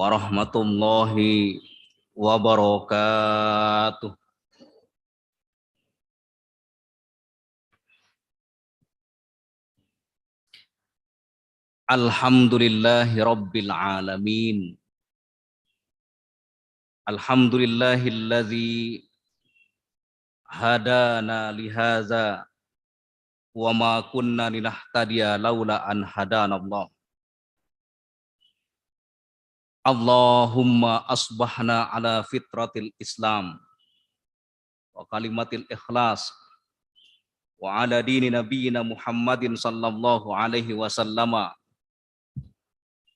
warahmatullahi wabarakatuh. Alhamdulillahi rabbil alamin. Alhamdulillahilladzi hadana lihaza wa ma kunna linahtadiya laula an hadanallah. Allahumma asbahna ala fitratil Islam wa kalimatil ikhlas wa ala dini nabiyyina Muhammadin sallallahu alaihi wasallama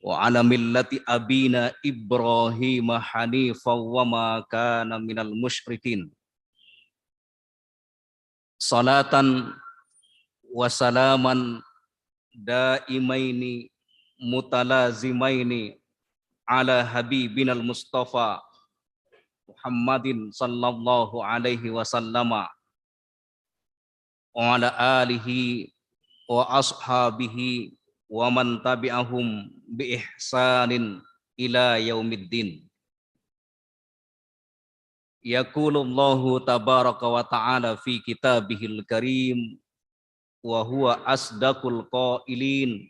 wa ala millati abina Ibrahim hanifan wa ma kana minal musyrikin. Salatan wa salaman daimaini mutalazimaini ala habibinal Mustafa Muhammadin sallallahu alaihi wasallama wa ala alihi wa ashabihi wa man tabi'ahum bi ihsanin ila yaumiddin. Yaqulullahu tabaraka wa ta'ala fi kitabihil karim wa huwa asdaqul qailin.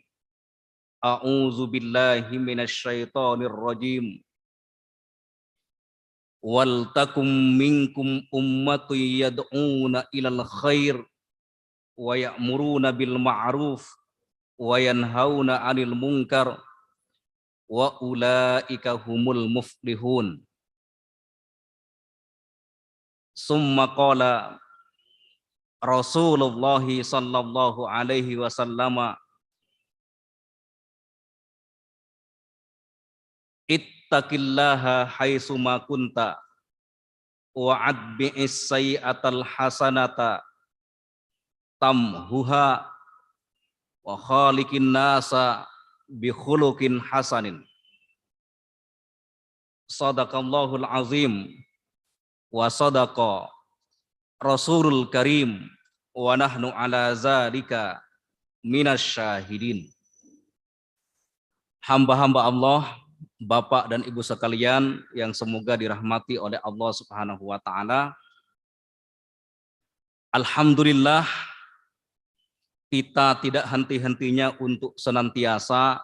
A'udzu billahi minasyaitonir rajim. Wal takum minkum ummatun yad'una ilal khair wa ya'muruna bil ma'ruf wa yanhauna 'anil munkar wa ulaika humul muflihun. Summa qala Rasulullah sallallahu alaihi wasallama ittaqillaha haitsu ma kunta wa adbi'is sayyi'atal hasanata tamhuha wa khaliqin nasa bi khuluqin hasanin. Shadaqallahul azim wa sadaqa Rasulul karim wa nahnu ala zalika minasyahidin. Hamba-hamba Allah, Bapak dan Ibu sekalian yang semoga dirahmati oleh Allah Subhanahu wa taala. Alhamdulillah, kita tidak henti-hentinya untuk senantiasa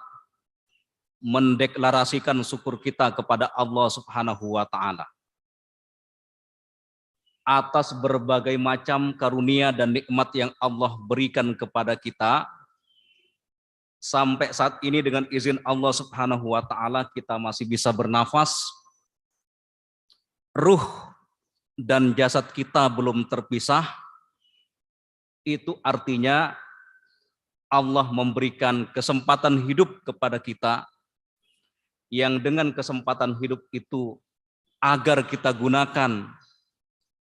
mendeklarasikan syukur kita kepada Allah Subhanahu wa taala atas berbagai macam karunia dan nikmat yang Allah berikan kepada kita. Sampai saat ini dengan izin Allah Subhanahu wa taala kita masih bisa bernafas, ruh dan jasad kita belum terpisah. Itu artinya Allah memberikan kesempatan hidup kepada kita, yang dengan kesempatan hidup itu agar kita gunakan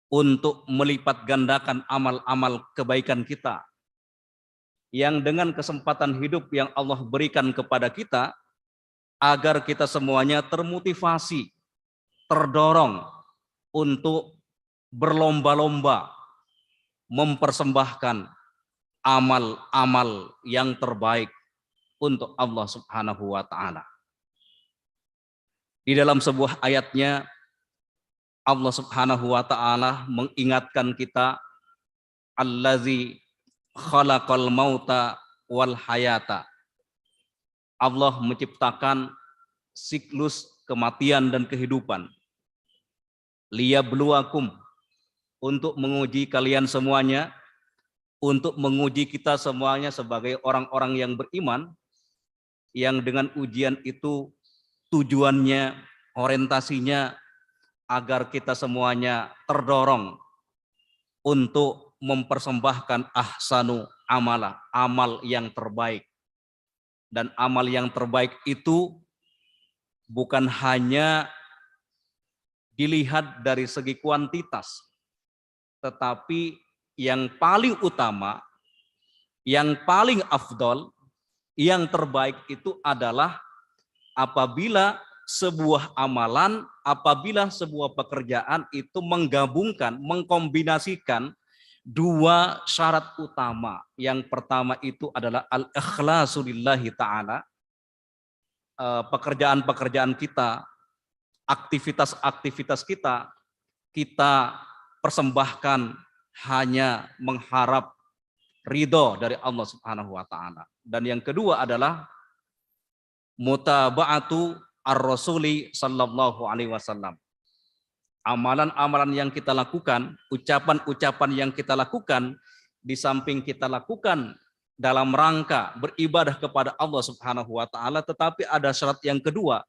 untuk melipat gandakan amal-amal kebaikan kita, yang dengan kesempatan hidup yang Allah berikan kepada kita agar kita semuanya termotivasi, terdorong untuk berlomba-lomba mempersembahkan amal-amal yang terbaik untuk Allah Subhanahu wa taala. Di dalam sebuah ayatnya Allah Subhanahu wa taala mengingatkan kita, allazi khalaqal mauta wal hayata. Allah menciptakan siklus kematian dan kehidupan. Liyabluwakum, untuk menguji kalian semuanya, untuk menguji kita semuanya sebagai orang-orang yang beriman, yang dengan ujian itu tujuannya, orientasinya agar kita semuanya terdorong untuk mempersembahkan ahsanu amala, amal yang terbaik. Dan amal yang terbaik itu bukan hanya dilihat dari segi kuantitas, tetapi yang paling utama, yang paling afdol, yang terbaik itu adalah apabila sebuah amalan, apabila sebuah pekerjaan itu menggabungkan, mengkombinasikan dua syarat utama. Yang pertama itu adalah al-ikhlasu lillahi ta'ala, pekerjaan-pekerjaan kita, aktivitas-aktivitas kita, kita persembahkan hanya mengharap ridho dari Allah Subhanahu wa taala. Dan yang kedua adalah mutaba'atu ar-rasuli sallallahu alaihi wasallam. Amalan-amalan yang kita lakukan, ucapan-ucapan yang kita lakukan, di samping kita lakukan dalam rangka beribadah kepada Allah Subhanahu wa taala, tetapi ada syarat yang kedua.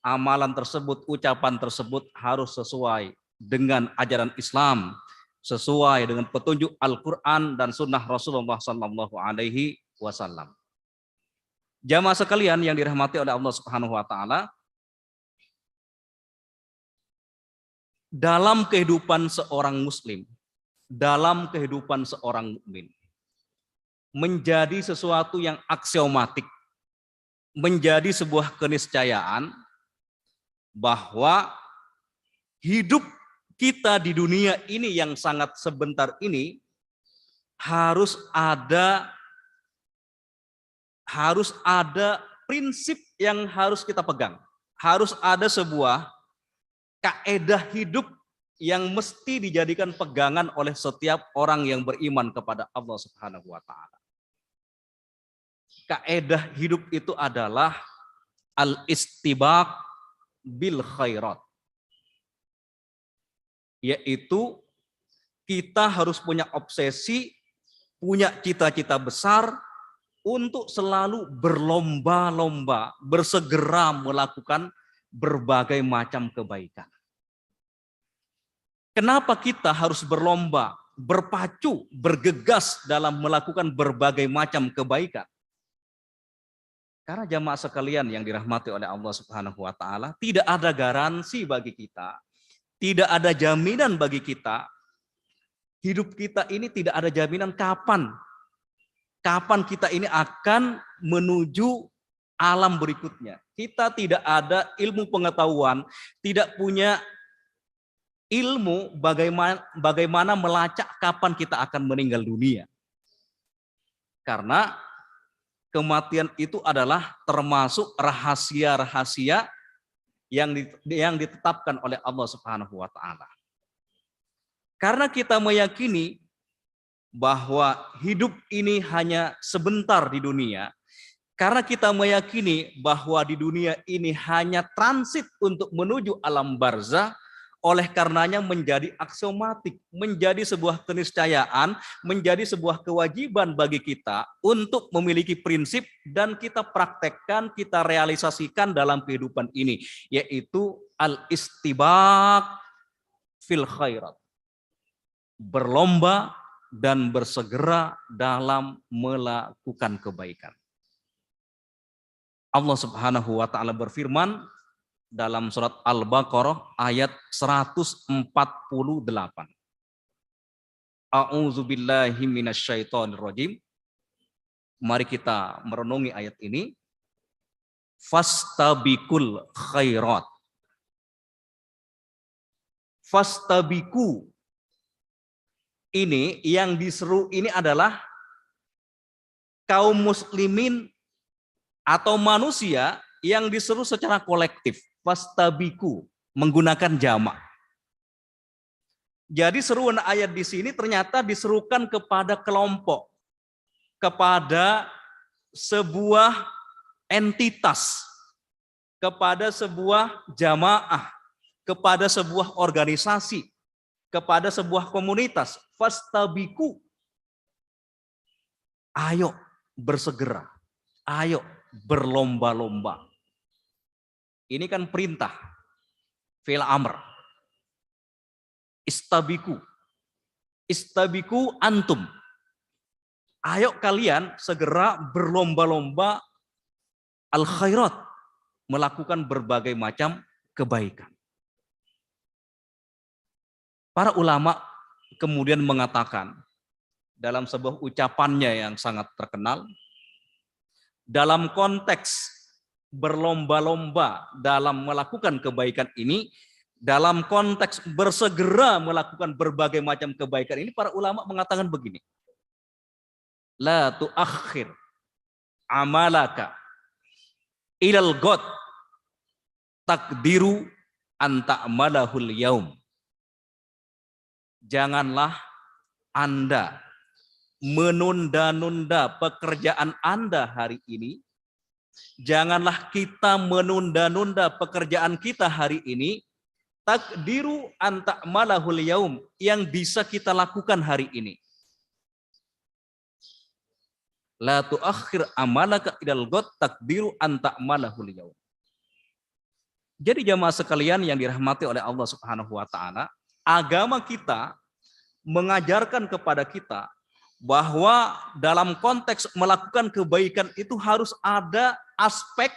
Amalan tersebut, ucapan tersebut harus sesuai dengan ajaran Islam, sesuai dengan petunjuk Al-Qur'an dan sunnah Rasulullah sallallahu alaihi wasallam. Jamaah sekalian yang dirahmati oleh Allah Subhanahu wa taala, dalam kehidupan seorang muslim, dalam kehidupan seorang mukmin, menjadi sesuatu yang aksiomatik, menjadi sebuah keniscayaan bahwa hidup kita di dunia ini yang sangat sebentar ini harus ada prinsip yang harus kita pegang. Harus ada sebuah kaedah hidup yang mesti dijadikan pegangan oleh setiap orang yang beriman kepada Allah Subhanahu wa taala. Kaedah hidup itu adalah al-istibaq bil khairat. Yaitu kita harus punya obsesi, punya cita-cita besar untuk selalu berlomba-lomba, bersegera melakukan berbagai macam kebaikan. Kenapa kita harus berlomba, berpacu, bergegas dalam melakukan berbagai macam kebaikan? Karena jamaah sekalian yang dirahmati oleh Allah Subhanahu wa taala, tidak ada garansi bagi kita, tidak ada jaminan bagi kita. Hidup kita ini tidak ada jaminan kapan kita ini akan menuju alam berikutnya. Kita tidak ada ilmu pengetahuan, tidak punya ilmu bagaimana melacak kapan kita akan meninggal dunia. Karena kematian itu adalah termasuk rahasia-rahasia yang ditetapkan oleh Allah Subhanahu wa taala. Karena kita meyakini bahwa hidup ini hanya sebentar di dunia, karena kita meyakini bahwa di dunia ini hanya transit untuk menuju alam barzah, oleh karenanya menjadi aksiomatik, menjadi sebuah keniscayaan, menjadi sebuah kewajiban bagi kita untuk memiliki prinsip dan kita praktekkan, kita realisasikan dalam kehidupan ini, yaitu al-istibaq fil khairat. Berlomba dan bersegera dalam melakukan kebaikan. Allah Subhanahu wa taala berfirman dalam surat Al-Baqarah ayat 148. A'udzubillahi minasyaitonirrajim. Mari kita merenungi ayat ini. Fastabiqul khairat. Fastabiqu. Ini yang diseru ini adalah kaum muslimin atau manusia yang diseru secara kolektif. Fastabiqu, menggunakan jamak. Jadi seruan ayat di sini ternyata diserukan kepada kelompok, kepada sebuah entitas, kepada sebuah jamaah, kepada sebuah organisasi, kepada sebuah komunitas. Fastabiqu. Ayo bersegera, ayo berlomba-lomba. Ini kan perintah, fi'il amr. Istabiqu. Istabiqu antum. Ayo kalian segera berlomba-lomba al-khairat, melakukan berbagai macam kebaikan. Para ulama kemudian mengatakan dalam sebuah ucapannya yang sangat terkenal, dalam konteks berlomba-lomba dalam melakukan kebaikan ini, dalam konteks bersegera melakukan berbagai macam kebaikan ini, para ulama mengatakan begini. La tuakhir amalaka ilal ghad takdiru anta'malahul yaum. Janganlah Anda menunda-nunda pekerjaan Anda hari ini. Janganlah kita menunda-nunda pekerjaan kita hari ini. Takdiru anta'malahul yaum, yang bisa kita lakukan hari ini. La tuakhir amalaka ilal ghad takdiru anta'malahul yaum. Jadi jamaah sekalian yang dirahmati oleh Allah Subhanahu wa taala, agama kita mengajarkan kepada kita bahwa dalam konteks melakukan kebaikan itu harus ada aspek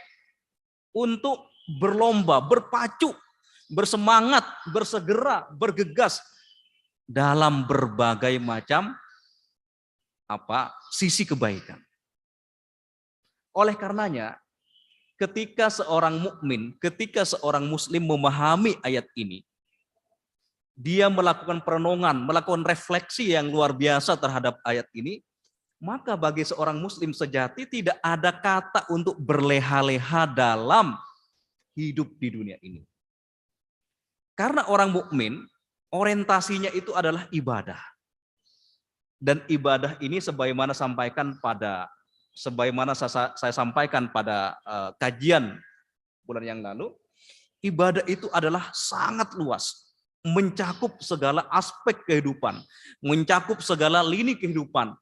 untuk berlomba, berpacu, bersemangat, bersegera, bergegas dalam berbagai macam sisi kebaikan. Oleh karenanya, ketika seorang mukmin, ketika seorang muslim memahami ayat ini, dia melakukan perenungan, melakukan refleksi yang luar biasa terhadap ayat ini, maka bagi seorang muslim sejati tidak ada kata untuk berleha-leha dalam hidup di dunia ini. Karena orang mukmin orientasinya itu adalah ibadah. Dan ibadah ini sebagaimana saya sampaikan pada kajian bulan yang lalu, ibadah itu adalah sangat luas, mencakup segala aspek kehidupan, mencakup segala lini kehidupan.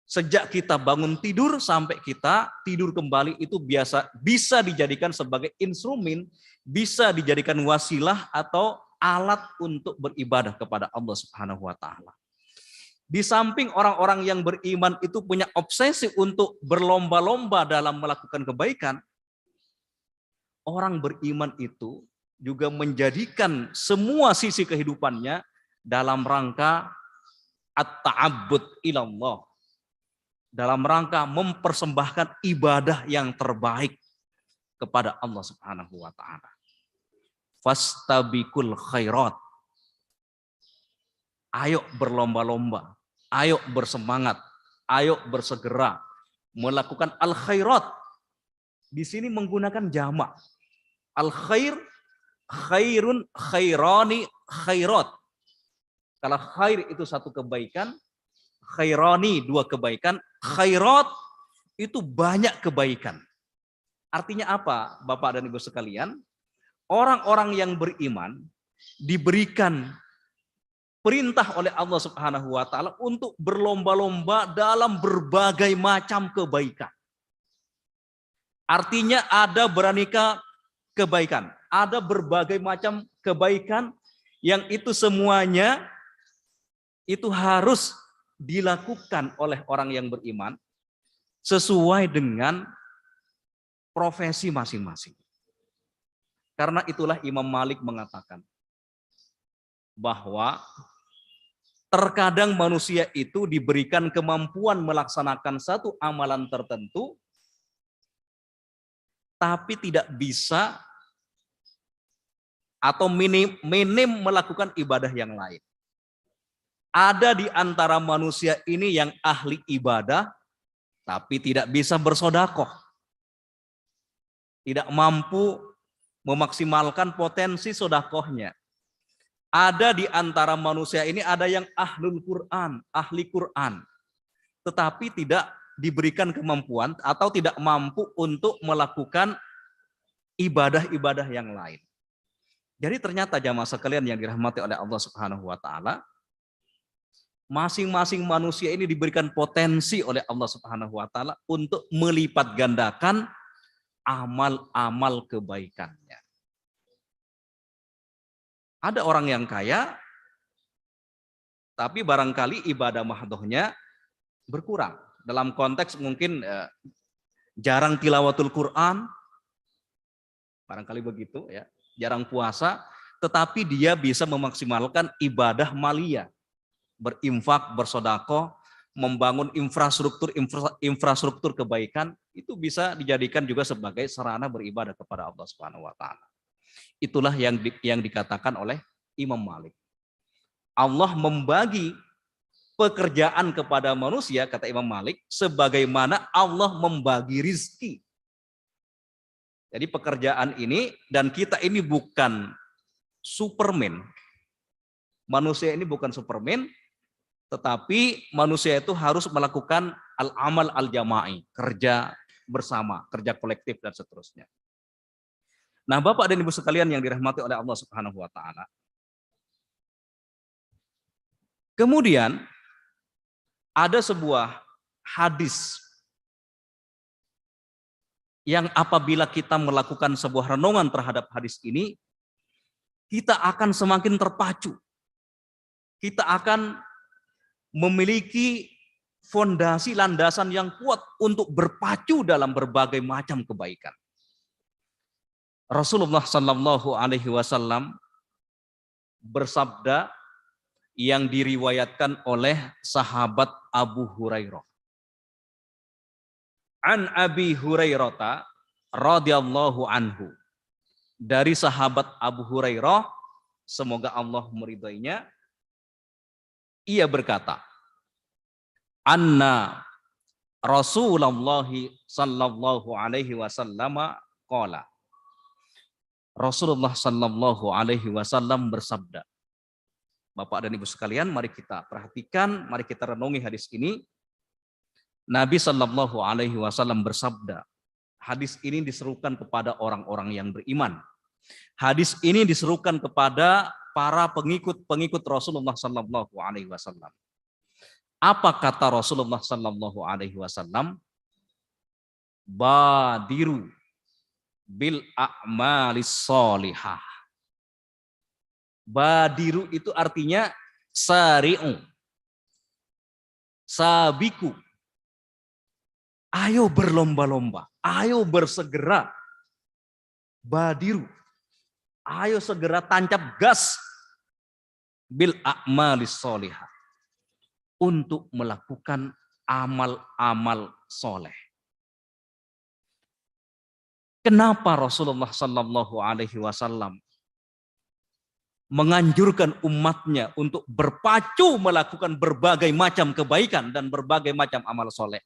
Sejak kita bangun tidur sampai kita tidur kembali itu bisa dijadikan sebagai instrumen, bisa dijadikan wasilah atau alat untuk beribadah kepada Allah Subhanahu wa taala. Di samping orang-orang yang beriman itu punya obsesi untuk berlomba-lomba dalam melakukan kebaikan, orang beriman itu juga menjadikan semua sisi kehidupannya dalam rangka at-ta'abbud ilallah, dalam rangka mempersembahkan ibadah yang terbaik kepada Allah Subhanahu wa taala. Fastabiqul khairat. Ayo berlomba-lomba, ayo bersemangat, ayo bersegera melakukan al-khairat. Di sini menggunakan jamak. Al-khair, khairun, khairani, khairat. Kalau khair itu satu kebaikan, khairani dua kebaikan, khairat itu banyak kebaikan. Artinya apa, Bapak dan Ibu sekalian? Orang-orang yang beriman diberikan perintah oleh Allah Subhanahu wa taala untuk berlomba-lomba dalam berbagai macam kebaikan. Artinya ada beraneka kebaikan, ada berbagai macam kebaikan yang itu semuanya itu harus dilakukan oleh orang yang beriman sesuai dengan profesi masing-masing. Karena itulah Imam Malik mengatakan bahwa terkadang manusia itu diberikan kemampuan melaksanakan satu amalan tertentu, tapi tidak bisa atau minim melakukan ibadah yang lain. Ada di antara manusia ini yang ahli ibadah, tapi tidak bisa bersodakoh. Tidak mampu memaksimalkan potensi sodakohnya. Ada di antara manusia ini ada yang ahlul Quran, ahli Quran, tetapi tidak diberikan kemampuan atau tidak mampu untuk melakukan ibadah-ibadah yang lain. Jadi ternyata jamaah sekalian yang dirahmati oleh Allah Subhanahu wa taala, masing-masing manusia ini diberikan potensi oleh Allah Subhanahu wa taala untuk melipat gandakan amal-amal kebaikannya. Ada orang yang kaya, tapi barangkali ibadah mahdohnya berkurang. Dalam konteks mungkin jarang tilawatul Quran, barangkali begitu ya, jarang puasa, tetapi dia bisa memaksimalkan ibadah maliyah, berinfak, bersodakoh, membangun infrastruktur kebaikan, itu bisa dijadikan juga sebagai sarana beribadah kepada Allah Subhanahu wa taala. Itulah yang dikatakan oleh Imam Malik. Allah membagi pekerjaan kepada manusia, kata Imam Malik, sebagaimana Allah membagi rizki. Jadi pekerjaan ini, dan kita ini bukan Superman. Manusia ini bukan Superman, tetapi manusia itu harus melakukan al-amal al-jama'i, kerja bersama, kerja kolektif dan seterusnya. Nah, Bapak dan Ibu sekalian yang dirahmati oleh Allah Subhanahu wa taala. Kemudian ada sebuah hadis yang apabila kita melakukan sebuah renungan terhadap hadis ini, kita akan semakin terpacu. Kita akan memiliki fondasi landasan yang kuat untuk berpacu dalam berbagai macam kebaikan. Rasulullah Sallallahu Alaihi Wasallam bersabda yang diriwayatkan oleh sahabat Abu Hurairah. An Abi Hurairah radhiyallahu anhu, dari sahabat Abu Hurairah, semoga Allah meridainya, ia berkata, anna Rasulullah sallallahu alaihi wasallam qala, Rasulullah sallallahu alaihi wasallam bersabda. Bapak dan Ibu sekalian, mari kita perhatikan, mari kita renungi hadis ini. Nabi Sallallahu Alaihi Wasallam bersabda, hadis ini diserukan kepada orang-orang yang beriman. Hadis ini diserukan kepada para pengikut Rasulullah Sallallahu Alaihi Wasallam. Apa kata Rasulullah Sallallahu Alaihi Wasallam? Badiru bil a'malis sholihah. Badiru itu artinya sari'u, sabiku. Ayo berlomba-lomba, ayo bersegera. Badiru, ayo segera tancap gas bil a'malis sholihah, untuk melakukan amal-amal soleh. Kenapa Rasulullah Sallallahu Alaihi Wasallam menganjurkan umatnya untuk berpacu melakukan berbagai macam kebaikan dan berbagai macam amal soleh?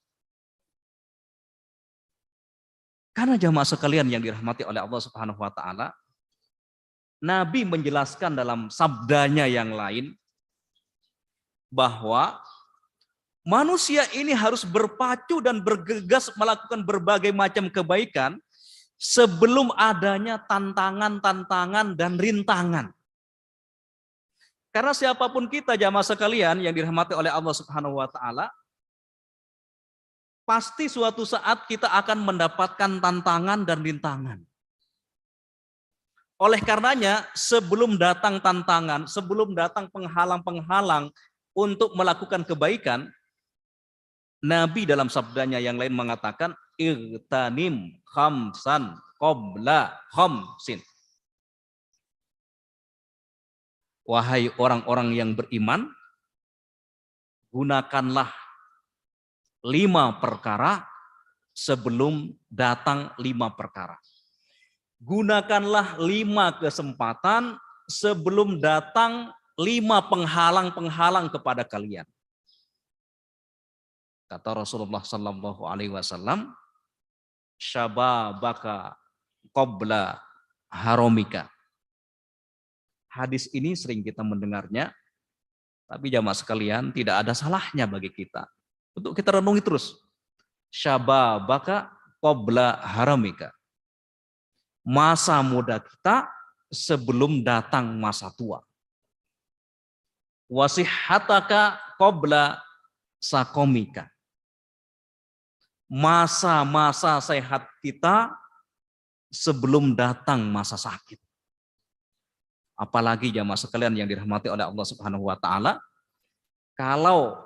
Karena jamaah sekalian yang dirahmati oleh Allah Subhanahu wa taala, Nabi menjelaskan dalam sabdanya yang lain bahwa manusia ini harus berpacu dan bergegas melakukan berbagai macam kebaikan sebelum adanya tantangan-tantangan dan rintangan. Karena siapapun kita jamaah sekalian yang dirahmati oleh Allah Subhanahu wa taala, pasti suatu saat kita akan mendapatkan tantangan dan rintangan. Oleh karenanya, sebelum datang tantangan, sebelum datang penghalang-penghalang untuk melakukan kebaikan, Nabi dalam sabdanya yang lain mengatakan, irtanim khamsan qabla khamsin. Wahai orang-orang yang beriman, gunakanlah 5 perkara sebelum datang 5 perkara. Gunakanlah 5 kesempatan sebelum datang 5 penghalang-penghalang kepada kalian. Kata Rasulullah Sallallahu Alaihi Wasallam, syababaka qabla haromika. Hadis ini sering kita mendengarnya, tapi jamaah sekalian tidak ada salahnya bagi kita untuk kita renungi terus. Syababaka qabla haramika. Masa muda kita sebelum datang masa tua. Wasihataka qabla sakomika. Masa-masa sehat kita sebelum datang masa sakit. Apalagi jamaah sekalian yang dirahmati oleh Allah Subhanahu wa taala, kalau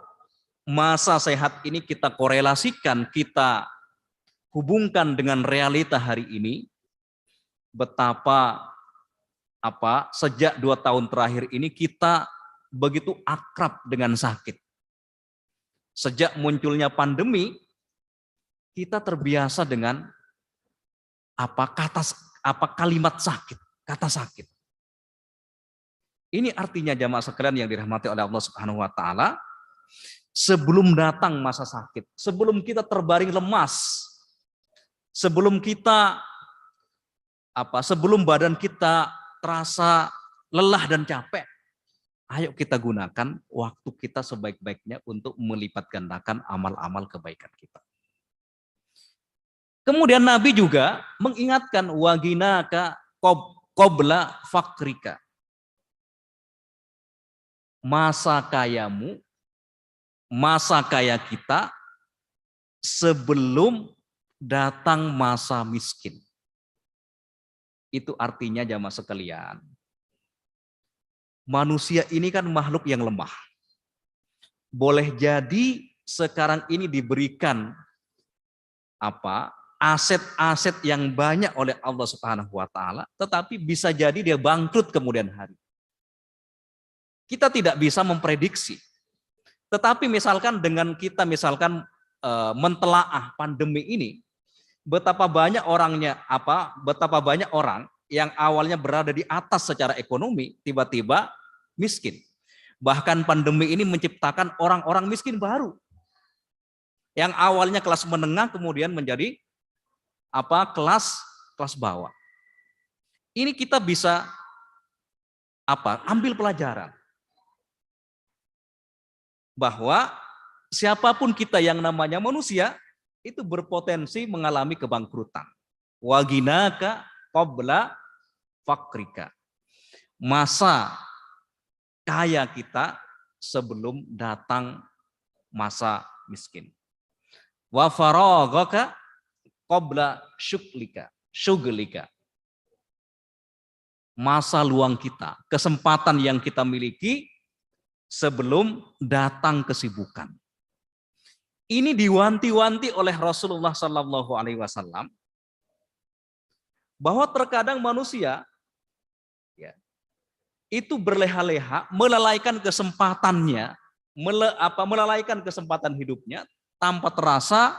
masa sehat ini kita korelasikan, kita hubungkan dengan realita hari ini, betapa sejak 2 tahun terakhir ini kita begitu akrab dengan sakit. Sejak munculnya pandemi, kita terbiasa dengan kalimat sakit, kata sakit. Ini artinya jamaah sekalian yang dirahmati oleh Allah Subhanahu wa taala, sebelum datang masa sakit, sebelum kita terbaring lemas, sebelum kita sebelum badan kita terasa lelah dan capek, ayo kita gunakan waktu kita sebaik-baiknya untuk melipat gandakan amal-amal kebaikan kita. Kemudian Nabi juga mengingatkan waginaka qabla fakrika. Masa kayamu, masa kaya kita sebelum datang masa miskin. Itu artinya jamaah sekalian, manusia ini kan makhluk yang lemah. Boleh jadi sekarang ini diberikan aset-aset yang banyak oleh Allah Subhanahu wa taala, tetapi bisa jadi dia bangkrut kemudian hari. Kita tidak bisa memprediksi. Tetapi misalkan dengan kita mentelaah pandemi ini, betapa banyak orang yang awalnya berada di atas secara ekonomi tiba-tiba miskin. Bahkan pandemi ini menciptakan orang-orang miskin baru. Yang awalnya kelas menengah kemudian menjadi kelas bawah. Ini kita bisa ambil pelajaran bahwa siapapun kita yang namanya manusia itu berpotensi mengalami kebangkrutan. Waginaka qabla fakrika. Masa kaya kita sebelum datang masa miskin. Wa faragaka qabla syuglika. Masa luang kita, kesempatan yang kita miliki sebelum datang kesibukan. Ini diwanti-wanti oleh Rasulullah Sallallahu Alaihi Wasallam bahwa terkadang manusia itu berleha-leha melalaikan kesempatannya, melalaikan kesempatan hidupnya tanpa terasa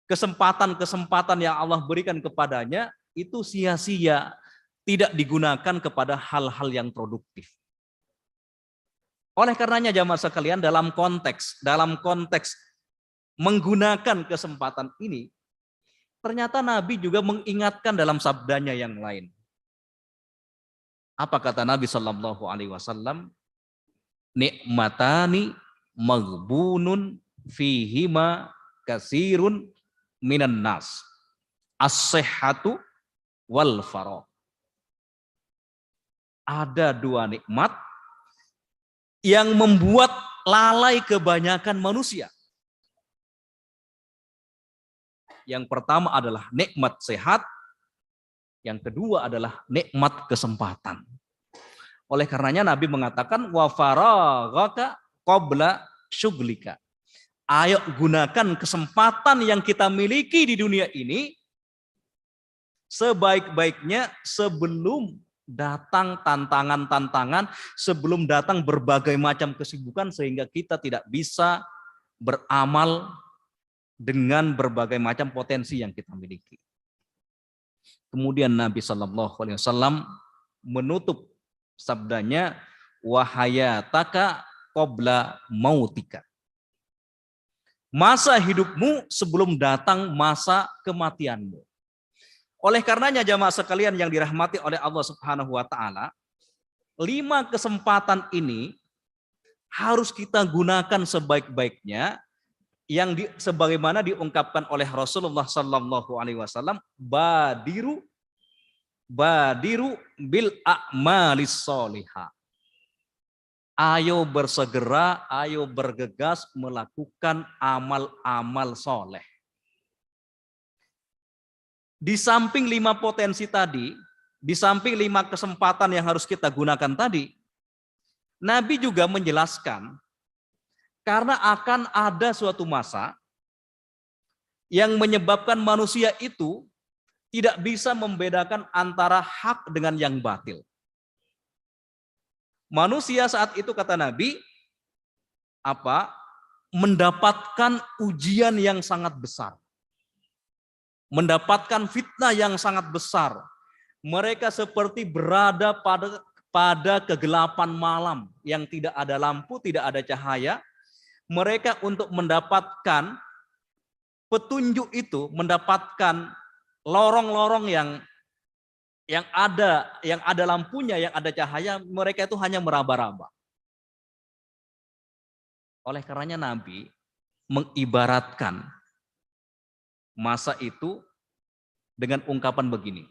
kesempatan-kesempatan yang Allah berikan kepadanya itu sia-sia, tidak digunakan kepada hal-hal yang produktif. Oleh karenanya jamaah sekalian, dalam konteks menggunakan kesempatan ini, ternyata Nabi juga mengingatkan dalam sabdanya yang lain. Apa kata Nabi Sallallahu Alaihi Wasallam? Nikmatani maghbunun fihima kasirun minan nas, as-sihhatu wal faragh. Ada dua nikmat yang membuat lalai kebanyakan manusia. Yang pertama adalah nikmat sehat, yang kedua adalah nikmat kesempatan. Oleh karenanya Nabi mengatakan wa faraghaka qabla syuglika. Ayo gunakan kesempatan yang kita miliki di dunia ini sebaik-baiknya sebelum datang tantangan-tantangan, sebelum datang berbagai macam kesibukan sehingga kita tidak bisa beramal dengan berbagai macam potensi yang kita miliki. Kemudian Nabi Shallallahu Alaihi Wasallam menutup sabdanya wahayataka qabla mautika. Masa hidupmu sebelum datang masa kematianmu. Oleh karenanya jamaah sekalian yang dirahmati oleh Allah Subhanahu wa taala, 5 kesempatan ini harus kita gunakan sebaik-baiknya yang sebagaimana diungkapkan oleh Rasulullah sallallahu alaihi wasallam, badiru bil a'malis sholihah. Ayo bersegera, ayo bergegas melakukan amal-amal soleh. Di samping 5 potensi tadi, di samping 5 kesempatan yang harus kita gunakan tadi, Nabi juga menjelaskan karena akan ada suatu masa yang menyebabkan manusia itu tidak bisa membedakan antara hak dengan yang batil. Manusia saat itu kata Nabi mendapatkan ujian yang sangat besar. Mendapatkan fitnah yang sangat besar. Mereka seperti berada pada kegelapan malam yang tidak ada lampu, tidak ada cahaya. Mereka untuk mendapatkan petunjuk itu, mendapatkan lorong-lorong yang yang ada lampunya, yang ada cahaya, mereka itu hanya meraba-raba. Oleh karenanya Nabi mengibaratkan masa itu dengan ungkapan begini.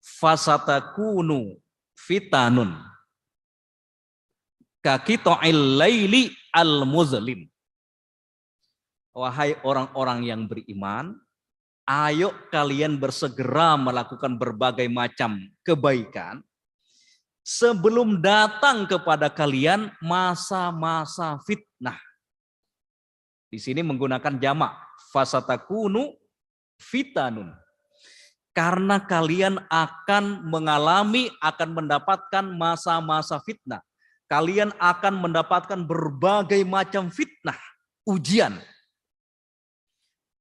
Fasatakunu fitanun kakito'il laili al-muzlim. Wahai orang-orang yang beriman, ayo kalian bersegera melakukan berbagai macam kebaikan sebelum datang kepada kalian masa-masa fitnah. Di sini menggunakan jamak fasatakunu fitanun. Karena kalian akan mendapatkan masa-masa fitnah. Kalian akan mendapatkan berbagai macam fitnah, ujian.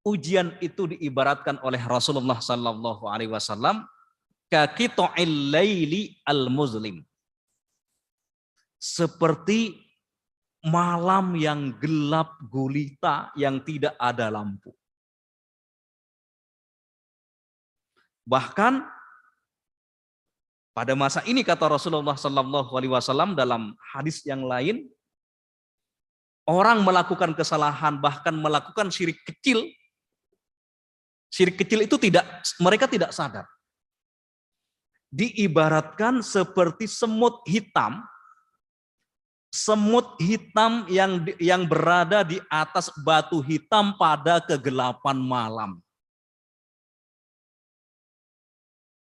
Ujian itu diibaratkan oleh Rasulullah Sallallahu Alaihi Wasallam kakito'il laili al-muzlim. Seperti malam yang gelap gulita yang tidak ada lampu. Bahkan pada masa ini kata Rasulullah Sallallahu Alaihi Wasallam dalam hadis yang lain, orang melakukan kesalahan bahkan melakukan syirik kecil. Syirik kecil itu mereka tidak sadar. Diibaratkan seperti semut hitam yang berada di atas batu hitam pada kegelapan malam.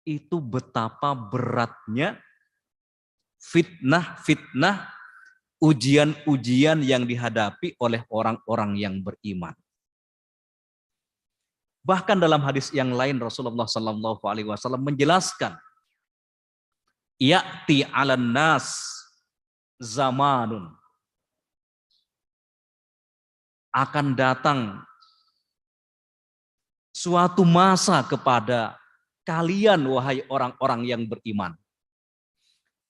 Itu betapa beratnya fitnah, ujian-ujian yang dihadapi oleh orang-orang yang beriman. Bahkan dalam hadis yang lain Rasulullah Sallallahu Alaihi Wasallam menjelaskan, ya'ti 'alan nas zamanun, akan datang suatu masa kepada kalian wahai orang-orang yang beriman.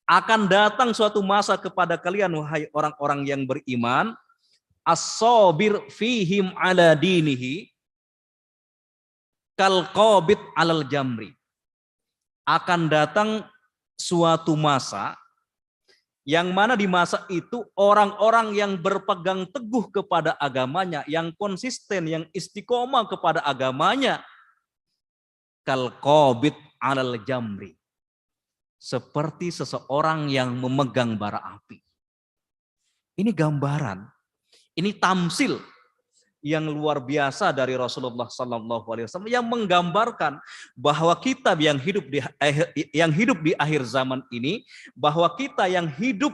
Akan datang suatu masa kepada kalian wahai orang-orang yang beriman, as-sabir fihim ala dinihi kal qabid alal jamri. Akan datang suatu masa yang mana di masa itu orang-orang yang berpegang teguh kepada agamanya, yang konsisten, yang istiqomah kepada agamanya, kal qabid alal jamri, seperti seseorang yang memegang bara api. Ini gambaran, ini tamsil yang luar biasa dari Rasulullah Sallallahu Alaihi Wasallam yang menggambarkan bahwa kita yang hidup di akhir zaman ini, bahwa kita yang hidup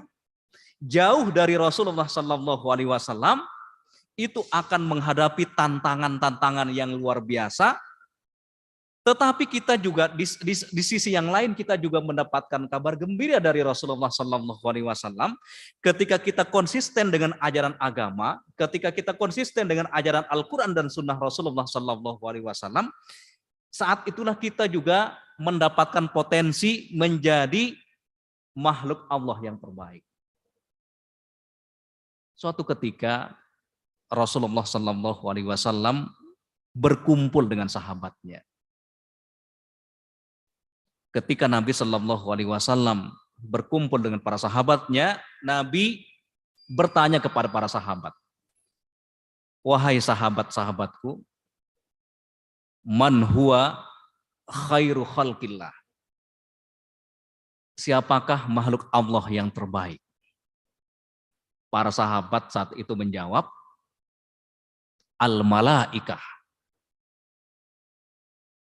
jauh dari Rasulullah Sallallahu Alaihi Wasallam itu akan menghadapi tantangan-tantangan yang luar biasa. Tetapi kita juga di sisi yang lain kita juga mendapatkan kabar gembira dari Rasulullah Sallallahu Alaihi Wasallam ketika kita konsisten dengan ajaran agama, ketika kita konsisten dengan ajaran Al-Quran dan Sunnah Rasulullah Sallallahu Alaihi Wasallam, saat itulah kita juga mendapatkan potensi menjadi makhluk Allah yang terbaik. Suatu ketika Rasulullah Sallallahu Alaihi Wasallam berkumpul dengan sahabatnya. Ketika Nabi Shallallahu Alaihi Wasallam berkumpul dengan para sahabatnya, Nabi bertanya kepada para sahabat, wahai sahabat-sahabatku, man huwa khairu khalqillah, siapakah makhluk Allah yang terbaik? Para sahabat saat itu menjawab, al-malaikah.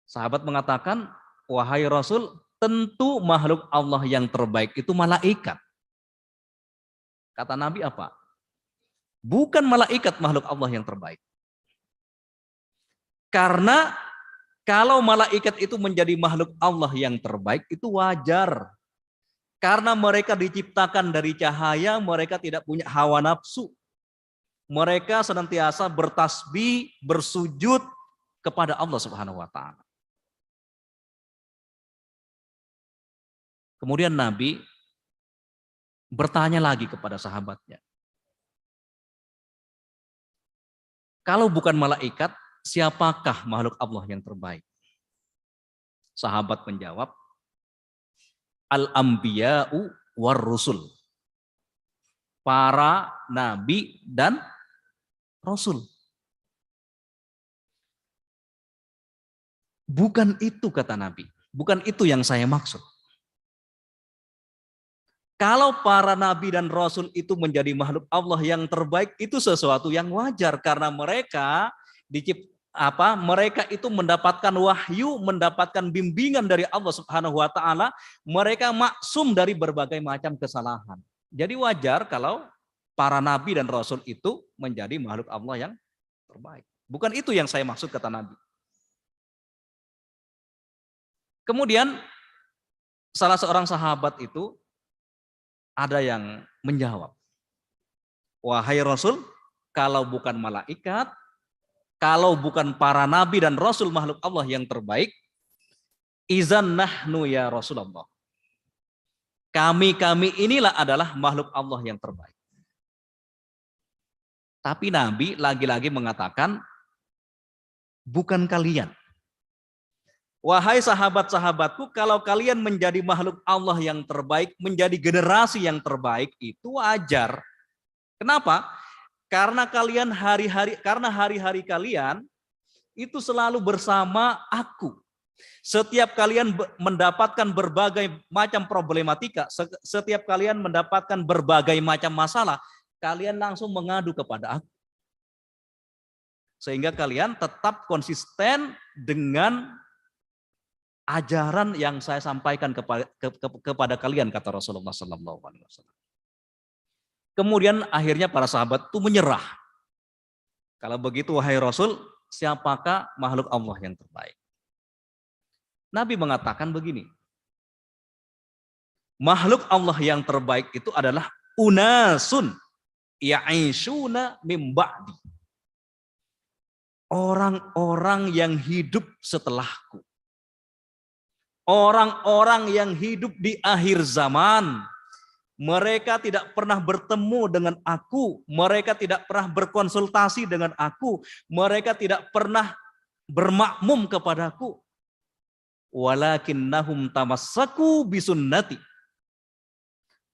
Sahabat mengatakan, wahai Rasul, tentu makhluk Allah yang terbaik itu malaikat. Kata Nabi apa? Bukan malaikat makhluk Allah yang terbaik. Karena kalau malaikat itu menjadi makhluk Allah yang terbaik itu wajar. Karena mereka diciptakan dari cahaya, mereka tidak punya hawa nafsu. Mereka senantiasa bertasbih, bersujud kepada Allah Subhanahu wa taala. Kemudian Nabi bertanya lagi kepada sahabatnya, kalau bukan malaikat, siapakah makhluk Allah yang terbaik? Sahabat menjawab, al-anbiya'u war rusul. Para nabi dan rasul. Bukan itu kata Nabi. Bukan itu yang saya maksud. Kalau para nabi dan rasul itu menjadi makhluk Allah yang terbaik, itu sesuatu yang wajar karena mereka mereka itu mendapatkan wahyu, mendapatkan bimbingan dari Allah Subhanahu wa taala, mereka maksum dari berbagai macam kesalahan. Jadi wajar kalau para nabi dan rasul itu menjadi makhluk Allah yang terbaik. Bukan itu yang saya maksud kata Nabi. Kemudian salah seorang sahabat itu ada yang menjawab, wahai Rasul, kalau bukan malaikat, kalau bukan para nabi dan rasul makhluk Allah yang terbaik, izan nahnu ya Rasulullah. Kami inilah adalah makhluk Allah yang terbaik. Tapi Nabi lagi-lagi mengatakan, bukan kalian. Wahai sahabat-sahabatku, kalau kalian menjadi makhluk Allah yang terbaik, menjadi generasi yang terbaik, itu wajar. Kenapa? Karena kalian hari-hari kalian itu selalu bersama aku. Setiap kalian mendapatkan berbagai macam problematika, setiap kalian mendapatkan berbagai macam masalah, kalian langsung mengadu kepada aku. Sehingga kalian tetap konsisten dengan ajaran yang saya sampaikan kepada kalian, kata Rasulullah SAW. Kemudian akhirnya para sahabat itu menyerah. Kalau begitu wahai Rasul, siapakah makhluk Allah yang terbaik? Nabi mengatakan begini, makhluk Allah yang terbaik itu adalah unasun ya'ishuna min ba'di. Orang-orang yang hidup setelahku. Orang-orang yang hidup di akhir zaman, mereka tidak pernah bertemu dengan aku, mereka tidak pernah berkonsultasi dengan aku, mereka tidak pernah bermakmum kepadaku. Walakinnahum tamassaku bisunnati.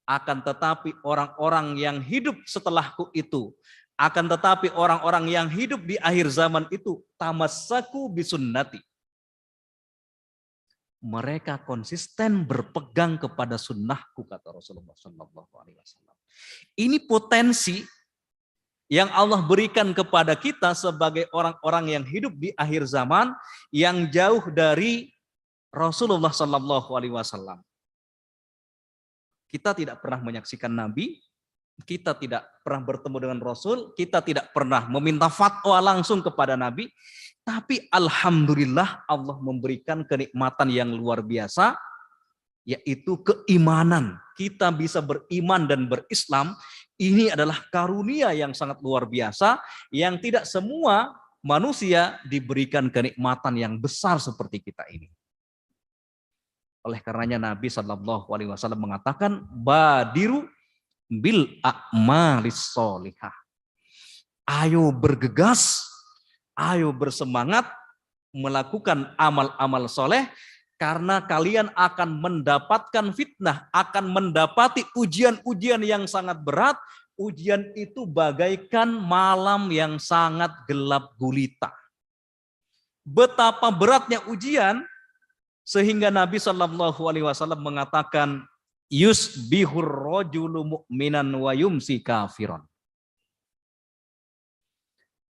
Akan tetapi orang-orang yang hidup setelahku itu, akan tetapi orang-orang yang hidup di akhir zaman itu, tamassaku bisunnati. Mereka konsisten berpegang kepada sunnahku, kata Rasulullah SAW. Ini potensi yang Allah berikan kepada kita sebagai orang-orang yang hidup di akhir zaman, yang jauh dari Rasulullah SAW. Kita tidak pernah menyaksikan Nabi, kita tidak pernah bertemu dengan Rasul, kita tidak pernah meminta fatwa langsung kepada Nabi. Tapi alhamdulillah Allah memberikan kenikmatan yang luar biasa, yaitu keimanan. Kita bisa beriman dan berislam, ini adalah karunia yang sangat luar biasa, yang tidak semua manusia diberikan kenikmatan yang besar seperti kita ini. Oleh karenanya Nabi SAW mengatakan, badiru bil a'malis sholihah. Ayo bergegas, ayo bersemangat melakukan amal-amal soleh, karena kalian akan mendapatkan fitnah, akan mendapati ujian-ujian yang sangat berat. Ujian itu bagaikan malam yang sangat gelap gulita. Betapa beratnya ujian, sehingga Nabi SAW mengatakan, yusbihur rajulu mu'minan wa yumsi kafiran.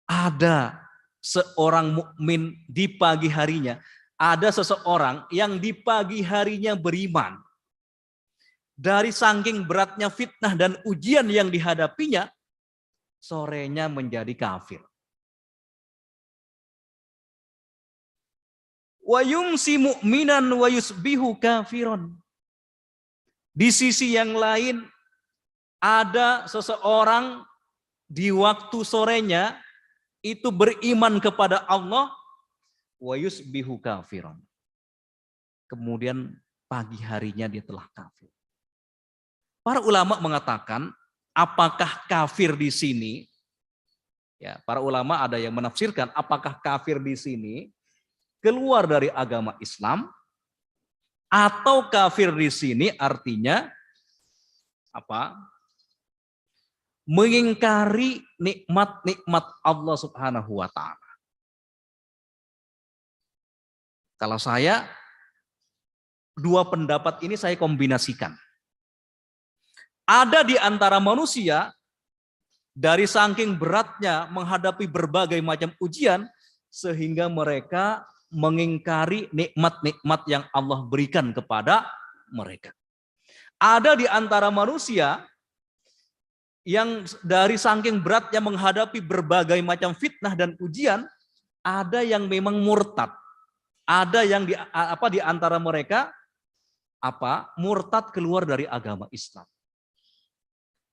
Ada seorang mukmin di pagi harinya, ada seseorang yang di pagi harinya beriman. Dari saking beratnya fitnah dan ujian yang dihadapinya, sorenya menjadi kafir. Wa yumsi mu'minan wa yusbihu kafiron. Di sisi yang lain, ada seseorang di waktu sorenya itu beriman kepada Allah, wa yusbihu kafiran. Kemudian pagi harinya dia telah kafir. Para ulama mengatakan, apakah kafir di sini? Ya, para ulama ada yang menafsirkan apakah kafir di sini keluar dari agama Islam, Atau kafir di sini artinya apa? Mengingkari nikmat-nikmat Allah Subhanahu wa taala. Kalau saya, dua pendapat ini saya kombinasikan. Ada di antara manusia, dari saking beratnya menghadapi berbagai macam ujian, sehingga mereka mengingkari nikmat-nikmat yang Allah berikan kepada mereka. Ada di antara manusia yang dari saking beratnya menghadapi berbagai macam fitnah dan ujian, ada yang memang murtad. Ada yang di antara mereka murtad keluar dari agama Islam.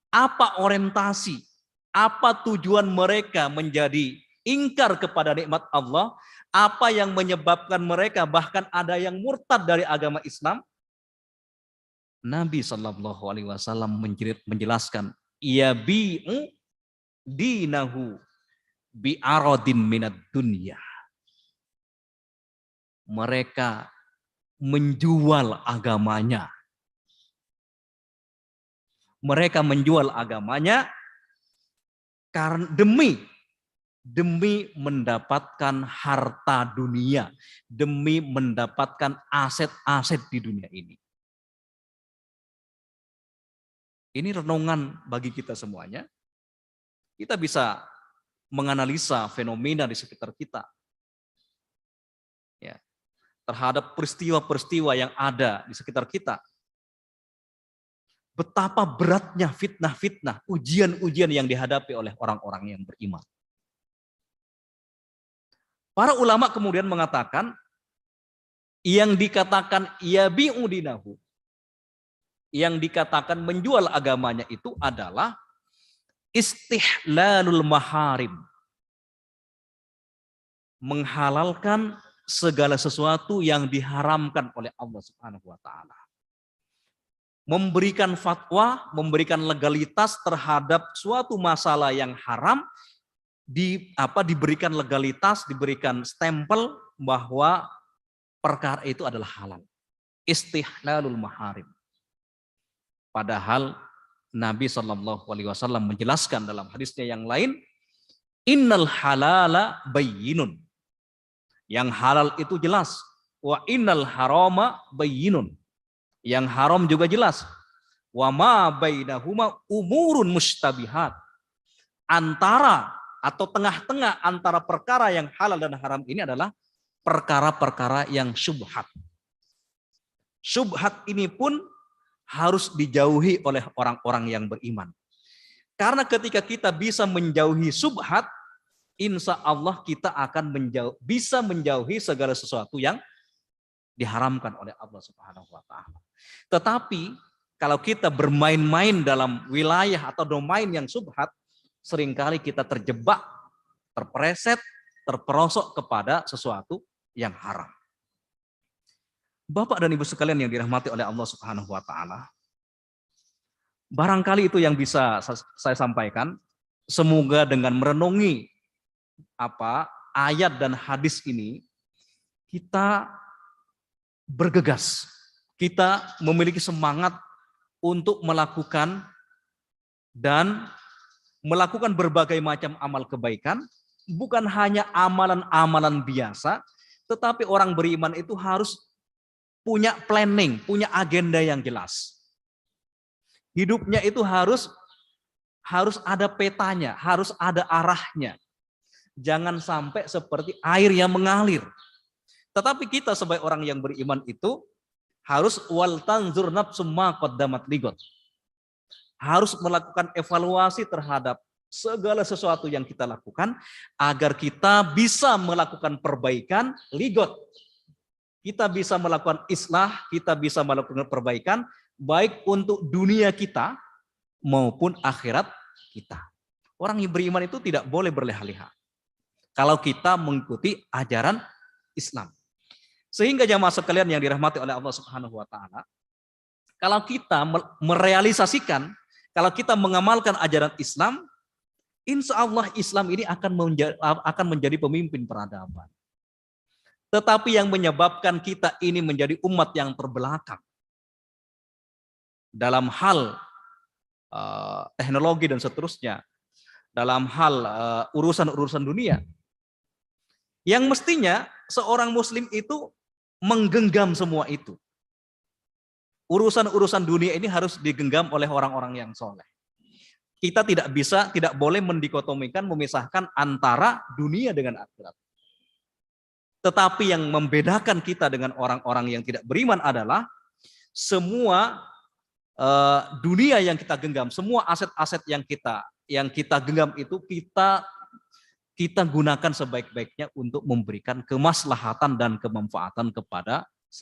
Apa orientasi, apa tujuan mereka menjadi ingkar kepada nikmat Allah? Apa yang menyebabkan mereka bahkan ada yang murtad dari agama Islam? Nabi Shallallahu Alaihi Wasallam menjelaskan, yabi'u dinahu bi'aradin minad dunya. Mereka menjual agamanya. Mereka menjual agamanya karena demi mendapatkan harta dunia, demi mendapatkan aset-aset di dunia ini. Ini renungan bagi kita semuanya. Kita bisa menganalisa fenomena di sekitar kita, ya, terhadap peristiwa-peristiwa yang ada di sekitar kita. Betapa beratnya fitnah-fitnah, ujian-ujian yang dihadapi oleh orang-orang yang beriman. Para ulama kemudian mengatakan, yang dikatakan yabi'u dinahu, yang dikatakan menjual agamanya itu adalah istihlalul maharim. Menghalalkan segala sesuatu yang diharamkan oleh Allah Subhanahu wa taala. Memberikan fatwa, memberikan legalitas terhadap suatu masalah yang haram, diberikan legalitas, diberikan stempel bahwa perkara itu adalah halal. Istihlalul maharim. Padahal Nabi Shallallahu Alaihi Wasallam menjelaskan dalam hadisnya yang lain, innal halala bayyinun. Yang halal itu jelas. Wa innal harama bayyinun. Yang haram juga jelas. Wa ma bainahuma umurun mustabihat. Antara atau tengah-tengah antara perkara yang halal dan haram ini adalah perkara-perkara yang syubhat. Syubhat ini pun harus dijauhi oleh orang-orang yang beriman. Karena ketika kita bisa menjauhi syubhat, insya Allah kita akan bisa menjauhi segala sesuatu yang diharamkan oleh Allah Subhanahu wa taala. Tetapi kalau kita bermain-main dalam wilayah atau domain yang syubhat, seringkali kita terjebak, terpreset, terperosok kepada sesuatu yang haram. Bapak dan Ibu sekalian yang dirahmati oleh Allah Subhanahu wa taala, barangkali itu yang bisa saya sampaikan. Semoga dengan merenungi ayat dan hadis ini, kita bergegas, kita memiliki semangat untuk melakukan berbagai macam amal kebaikan, bukan hanya amalan-amalan biasa, tetapi orang beriman itu harus punya planning, punya agenda yang jelas. Hidupnya itu harus ada petanya, harus ada arahnya. Jangan sampai seperti air yang mengalir. Tetapi kita sebagai orang yang beriman itu harus wal tanzur nafsum ma qaddamat ligot. Harus melakukan evaluasi terhadap segala sesuatu yang kita lakukan agar kita bisa melakukan perbaikan ligot. Kita bisa melakukan islah, kita bisa melakukan perbaikan baik untuk dunia kita maupun akhirat kita. Orang yang beriman itu tidak boleh berleha-leha kalau kita mengikuti ajaran Islam. Sehingga jamaah sekalian yang dirahmati oleh Allah Subhanahu wa taala, kalau kita merealisasikan, kalau kita mengamalkan ajaran Islam, insya Allah Islam ini akan menjadi pemimpin peradaban. Tetapi yang menyebabkan kita ini menjadi umat yang terbelakang dalam hal teknologi dan seterusnya, dalam hal urusan-urusan dunia, yang mestinya seorang muslim itu menggenggam semua itu. Urusan-urusan dunia ini harus digenggam oleh orang-orang yang soleh. Kita tidak boleh mendikotomikan, memisahkan antara dunia dengan akhirat. Tetapi yang membedakan kita dengan orang-orang yang tidak beriman adalah semua dunia yang kita genggam, semua aset-aset yang kita genggam itu kita gunakan sebaik-baiknya untuk memberikan kemaslahatan dan kemanfaatan kepada